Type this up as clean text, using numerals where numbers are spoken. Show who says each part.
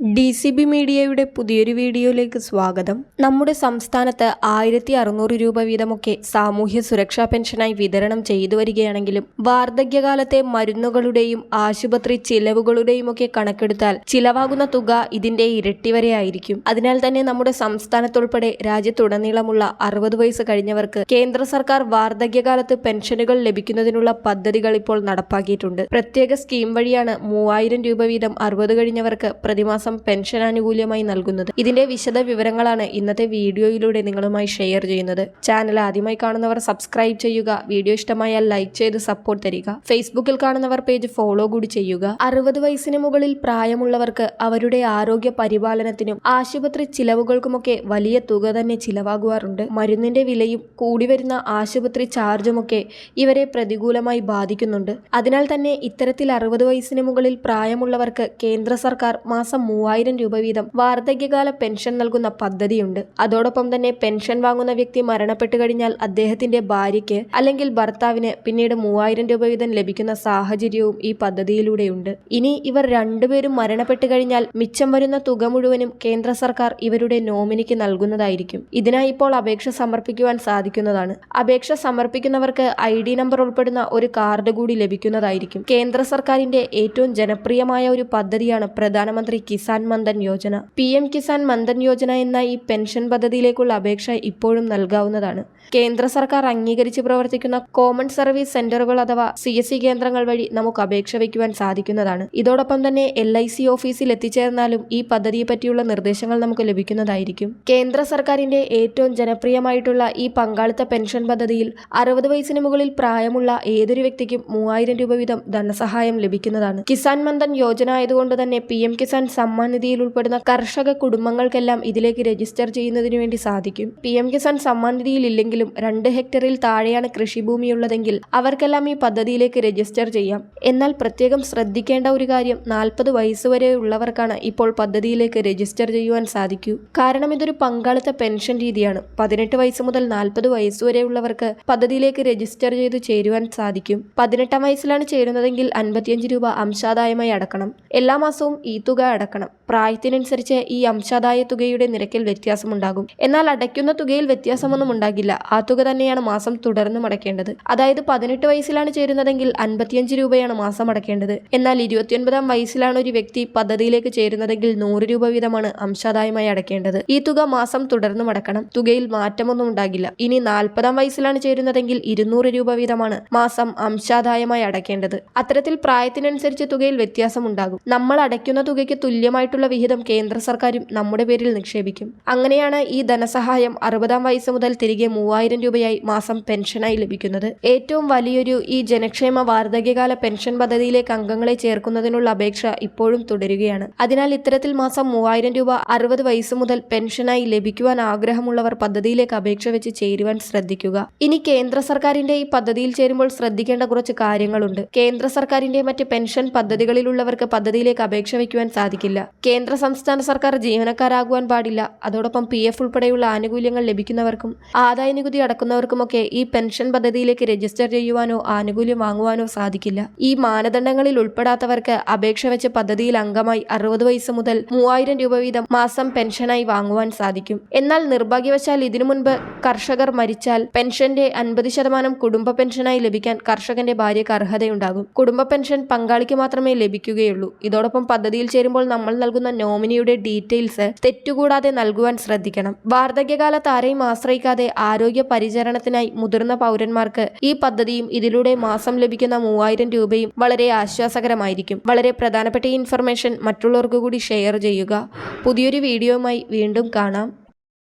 Speaker 1: DCB മീഡിയയുടെ പുതിയൊരു വീഡിയോയിലേക്ക് സ്വാഗതം. നമ്മുടെ സംസ്ഥാനത്ത് 1600 രൂപ വീതമൊക്കെ സാമൂഹ്യ സുരക്ഷാ പെൻഷനായി വിതരണം ചെയ്തു വരികയാണെങ്കിലും വാർദ്ധക്യകാലത്തെ മരുന്നുകളുടെയും ആശുപത്രി ചിലവുകളുടെയും ഒക്കെ കണക്കെടുത്താൽ ചിലവാകുന്ന തുക ഇതിന്റെ ഇരട്ടി വരെ ആയിരിക്കും. അതിനാൽ തന്നെ നമ്മുടെ സംസ്ഥാനത്തുൾപ്പെടെ രാജ്യത്തുടനീളമുള്ള 60 വയസ്സ് കഴിഞ്ഞവർക്ക് കേന്ദ്ര സർക്കാർ വാർദ്ധക്യകാലത്ത് പെൻഷനുകൾ ലഭിക്കുന്നതിനുള്ള പദ്ധതികൾ ഇപ്പോൾ നടപ്പാക്കിയിട്ടുണ്ട്. പ്രത്യേക സ്കീം വഴിയാണ് 3000 രൂപ വീതം 60 കഴിഞ്ഞവർക്ക് പ്രതിമാസം പെൻഷൻ ആനുകൂല്യമായി നൽകുന്നത്. ഇതിന്റെ വിശദ വിവരങ്ങളാണ് ഇന്നത്തെ വീഡിയോയിലൂടെ നിങ്ങളുമായി ഷെയർ ചെയ്യുന്നത്. ചാനൽ ആദ്യമായി കാണുന്നവർ സബ്സ്ക്രൈബ് ചെയ്യുക, വീഡിയോ ഇഷ്ടമായാൽ ലൈക്ക് ചെയ്ത് സപ്പോർട്ട് തരിക. ഫേസ്ബുക്കിൽ കാണുന്നവർ പേജ് ഫോളോ കൂടി ചെയ്യുക. 60 വയസ്സിന് മുകളിൽ പ്രായമുള്ളവർക്ക് അവരുടെ ആരോഗ്യ പരിപാലനത്തിനും ആശുപത്രി ചിലവുകൾക്കുമൊക്കെ വലിയ തുക തന്നെ ചിലവാകുവാറുണ്ട്. മരുന്നിന്റെ വിലയും കൂടിവരുന്ന ആശുപത്രി ചാർജുമൊക്കെ ഇവരെ പ്രതികൂലമായി ബാധിക്കുന്നുണ്ട്. അതിനാൽ തന്നെ ഇത്തരത്തിൽ 60 വയസ്സിന് മുകളിൽ പ്രായമുള്ളവർക്ക് കേന്ദ്ര സർക്കാർ മാസം 3000 രൂപ വീതം വാർദ്ധക്യകാല പെൻഷൻ നൽകുന്ന പദ്ധതിയുണ്ട്. അതോടൊപ്പം തന്നെ പെൻഷൻ വാങ്ങുന്ന വ്യക്തി മരണപ്പെട്ടു കഴിഞ്ഞാൽ അദ്ദേഹത്തിന്റെ ഭാര്യയ്ക്ക് അല്ലെങ്കിൽ ഭർത്താവിന് പിന്നീട് 3000 രൂപ വീതം ലഭിക്കുന്ന സാഹചര്യവും ഈ പദ്ധതിയിലൂടെയുണ്ട്. ഇനി ഇവർ രണ്ടുപേരും മരണപ്പെട്ടു കഴിഞ്ഞാൽ മിച്ചം വരുന്ന തുക മുഴുവനും കേന്ദ്ര സർക്കാർ ഇവരുടെ നോമിനിക്ക് നൽകുന്നതായിരിക്കും. ഇതിനായി ഇപ്പോൾ അപേക്ഷ സമർപ്പിക്കുവാൻ സാധിക്കുന്നതാണ്. അപേക്ഷ സമർപ്പിക്കുന്നവർക്ക് ID നമ്പർ ഉൾപ്പെടുന്ന ഒരു കാർഡ് കൂടി ലഭിക്കുന്നതായിരിക്കും. കേന്ദ്ര സർക്കാരിന്റെ ഏറ്റവും ജനപ്രിയമായ ഒരു പദ്ധതിയാണ് പ്രധാനമന്ത്രി കിസാൻ മന്ദൻ യോജന. PM കിസാൻ മന്ദൻ യോജന എന്ന ഈ പെൻഷൻ പദ്ധതിയിലേക്കുള്ള അപേക്ഷ ഇപ്പോഴും നൽകാവുന്നതാണ്. കേന്ദ്ര സർക്കാർ അംഗീകരിച്ച് പ്രവർത്തിക്കുന്ന കോമൺ സർവീസ് സെന്ററുകൾ അഥവാ CSC കേന്ദ്രങ്ങൾ വഴി നമുക്ക് അപേക്ഷ വയ്ക്കുവാൻ സാധിക്കുന്നതാണ്. ഇതോടൊപ്പം തന്നെ LIC ഓഫീസിൽ എത്തിച്ചേർന്നാലും ഈ പദ്ധതിയെ പറ്റിയുള്ള നിർദ്ദേശങ്ങൾ നമുക്ക് ലഭിക്കുന്നതായിരിക്കും. കേന്ദ്ര സർക്കാരിന്റെ ഏറ്റവും ജനപ്രിയമായിട്ടുള്ള ഈ പങ്കാളിത്ത പെൻഷൻ പദ്ധതിയിൽ 60 വയസ്സിന് മുകളിൽ പ്രായമുള്ള ഏതൊരു വ്യക്തിക്കും 3000 രൂപ വീതം ധനസഹായം ലഭിക്കുന്നതാണ്. കിസാൻ മന്ദൻ യോജന ആയതുകൊണ്ട് തന്നെ PM കിസാൻ സമ്മാൻ നിധിയിൽ ഉൾപ്പെടുന്ന കർഷക കുടുംബങ്ങൾക്കെല്ലാം ഇതിലേക്ക് രജിസ്റ്റർ ചെയ്യുന്നതിന് വേണ്ടി സാധിക്കും. PM കിസാൻ സമ്മാൻ നിധിയിൽ ഇല്ലെങ്കിലും 2 ഹെക്ടറിൽ താഴെയാണ് കൃഷിഭൂമിയുള്ളതെങ്കിൽ അവർക്കെല്ലാം ഈ പദ്ധതിയിലേക്ക് രജിസ്റ്റർ ചെയ്യാം. എന്നാൽ പ്രത്യേകം ശ്രദ്ധിക്കേണ്ട ഒരു കാര്യം 40 വയസ്സ് വരെ ഉള്ളവർക്കാണ് ഇപ്പോൾ പദ്ധതിയിലേക്ക് രജിസ്റ്റർ ചെയ്യുവാൻ സാധിക്കൂ. കാരണം ഇതൊരു പങ്കാളിത്ത പെൻഷൻ രീതിയാണ്. 18 വയസ്സ് മുതൽ 40 വയസ്സ് വരെ ഉള്ളവർക്ക് പദ്ധതിയിലേക്ക് രജിസ്റ്റർ ചെയ്ത് ചേരുവാൻ സാധിക്കും. 18ാം വയസ്സിലാണ് ചേരുന്നതെങ്കിൽ 55 രൂപ അംശാദായമായി അടക്കണം. എല്ലാ മാസവും ഈ തുക അടക്കണം. പ്രായത്തിനനുസരിച്ച് ഈ അംശാദായ തുകയുടെ നിരക്കിൽ വ്യത്യാസമുണ്ടാകും. എന്നാൽ അടയ്ക്കുന്ന തുകയിൽ വ്യത്യാസമൊന്നും ഉണ്ടാകില്ല. ആ തുക തന്നെയാണ് മാസം തുടർന്നും അടയ്ക്കേണ്ടത്. അതായത് 18 വയസ്സിലാണ് ചേരുന്നതെങ്കിൽ 55 രൂപയാണ് മാസം അടയ്ക്കേണ്ടത്. എന്നാൽ 29ാം വയസ്സിലാണ് ഒരു വ്യക്തി പദ്ധതിയിലേക്ക് ചേരുന്നതെങ്കിൽ 100 രൂപ വീതമാണ് അംശാദായമായി അടയ്ക്കേണ്ടത്. ഈ തുക മാസം തുടർന്നും അടക്കണം. തുകയിൽ മാറ്റമൊന്നും ഉണ്ടാകില്ല. ഇനി 40ാം വയസ്സിലാണ് ചേരുന്നതെങ്കിൽ 200 രൂപ വീതമാണ് മാസം അംശാദായമായി അടയ്ക്കേണ്ടത്. അത്തരത്തിൽ പ്രായത്തിനനുസരിച്ച് തുകയിൽ വ്യത്യാസമുണ്ടാകും. നമ്മൾ അടയ്ക്കുന്ന തുകയ്ക്ക് തുല്യമായിട്ടുള്ള വിഹിതം കേന്ദ്ര സർക്കാരും നമ്മുടെ പേരിൽ നിക്ഷേപിക്കും. അങ്ങനെയാണ് ഈ ധനസഹായം 60ാം വയസ്സ് മുതൽ തിരികെ 3000 രൂപയായി മാസം പെൻഷനായി ലഭിക്കുന്നത്. ഏറ്റവും വലിയൊരു ഈ ജനക്ഷേമ വാർദ്ധക്യകാല പെൻഷൻ പദ്ധതിയിലേക്ക് അംഗങ്ങളെ ചേർക്കുന്നതിനുള്ള അപേക്ഷ ഇപ്പോഴും തുടരുകയാണ്. അതിനാൽ ഇത്തരത്തിൽ മാസം 3000 രൂപ 60 വയസ്സ് മുതൽ പെൻഷനായി ലഭിക്കുവാൻ ആഗ്രഹമുള്ളവർ പദ്ധതിയിലേക്ക് അപേക്ഷ വെച്ച് ചേരുവാൻ ശ്രദ്ധിക്കുക. ഇനി കേന്ദ്ര സർക്കാരിന്റെ ഈ പദ്ധതിയിൽ ചേരുമ്പോൾ ശ്രദ്ധിക്കേണ്ട കുറച്ച് കാര്യങ്ങളുണ്ട്. കേന്ദ്ര സർക്കാരിന്റെ മറ്റ് പെൻഷൻ പദ്ധതികളിലുള്ളവർക്ക് പദ്ധതിയിലേക്ക് അപേക്ഷ വയ്ക്കുവാൻ സാധിക്കില്ല. കേന്ദ്ര സംസ്ഥാന സർക്കാർ ജീവനക്കാരാകുവാൻ പാടില്ല. അതോടൊപ്പം PF ഉൾപ്പെടെയുള്ള ആനുകൂല്യങ്ങൾ ലഭിക്കുന്നവർക്കും ആദായ നികുതി അടക്കുന്നവർക്കുമൊക്കെ ഈ പെൻഷൻ പദ്ധതിയിലേക്ക് രജിസ്റ്റർ ചെയ്യുവാനോ ആനുകൂല്യം വാങ്ങുവാനോ സാധിക്കില്ല. ഈ മാനദണ്ഡങ്ങളിൽ ഉൾപ്പെടാത്തവർക്ക് അപേക്ഷ വെച്ച് പദ്ധതിയിൽ അംഗമായി 60 വയസ്സ് മുതൽ 3000 രൂപ വീതം മാസം പെൻഷനായി വാങ്ങുവാൻ സാധിക്കും. എന്നാൽ നിർഭാഗ്യവശാൽ ഇതിനു മുൻപ് കർഷകർ മരിച്ചാൽ പെൻഷന്റെ 50% കുടുംബ പെൻഷനായി ലഭിക്കാൻ കർഷകന്റെ ഭാര്യയ്ക്ക് അർഹതയുണ്ടാകും. കുടുംബ പെൻഷൻ പങ്കാളിക്ക് മാത്രമേ ലഭിക്കുകയുള്ളൂ. ഇതോടൊപ്പം പദ്ധതിയിൽ ചേരുമ്പോൾ നമ്മൾ നൽകുന്ന നോമിനിയുടെ ഡീറ്റെയിൽസ് തെറ്റുകൂടാതെ നൽകുവാൻ ശ്രദ്ധിക്കണം. വാർദ്ധക്യകാലത്ത് ആരെയും ആശ്രയിക്കാതെ ആരോഗ്യ പരിചരണത്തിനായി മുതിർന്ന പൗരന്മാർക്ക് ഈ പദ്ധതിയും ഇതിലൂടെ മാസം ലഭിക്കുന്ന 3000 രൂപയും വളരെ ആശ്വാസകരമായിരിക്കും. വളരെ പ്രധാനപ്പെട്ട ഈ ഇൻഫർമേഷൻ മറ്റുള്ളവർക്ക് കൂടി ഷെയർ ചെയ്യുക. പുതിയൊരു വീഡിയോയുമായി വീണ്ടും കാണാം.